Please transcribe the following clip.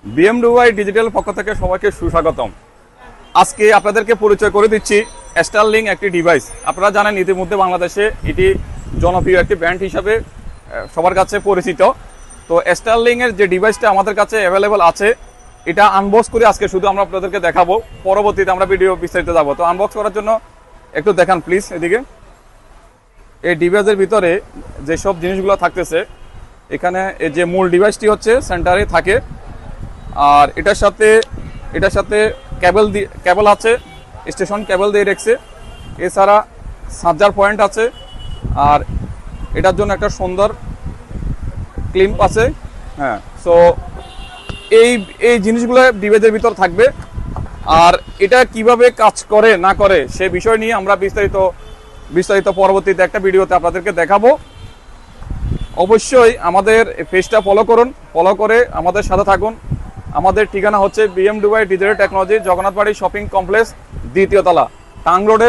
BMW digital পক্ষ থেকে সবাইকে সুস্বাগতম। আজকে আপনাদেরকে পরিচয় করে দিচ্ছি স্টারলিংক একটি ডিভাইস। আপনারা জানেন ইতিমধ্যে বাংলাদেশে এটি জনপ্রিয় একটি ব্র্যান্ড হিসাবে সবার কাছে পরিচিত। তো স্টারলিংকের যে ডিভাইসটা আমাদের কাছে অ্যাভেলেবল আছে, এটা আনবক্স করে আজকে শুধু আমরা আপনাদেরকে দেখাবো, পরবর্তীতে আমরা ভিডিও বিস্তারিত যাবো। তো আনবক্স করার জন্য একটু দেখান প্লিজ এদিকে। এই ডিভাইসের ভিতরে যেসব জিনিসগুলো থাকতেছে, এখানে যে মূল ডিভাইসটি হচ্ছে সেন্টারে থাকে, আর এটার সাথে কেবল আছে, স্টেশন কেবল দিয়ে রেখেছে। এছাড়া চার্জার পয়েন্ট আছে, আর এটার জন্য একটা সুন্দর ক্লিপ আছে। হ্যাঁ, সো এই জিনিসগুলো ডিভাইসের ভিতর থাকবে। আর এটা কিভাবে কাজ করে না করে সে বিষয় নিয়ে আমরা বিস্তারিত পরবর্তীতে একটা ভিডিওতে আপনাদেরকে দেখাবো। অবশ্যই আমাদের পেজটা ফলো করুন, ফলো করে আমাদের সাথে থাকুন। আমাদের ঠিকানা হচ্ছে BMW digital technology, Jagannathbari shopping complex, দ্বিতীয় তলা, টাং রোডের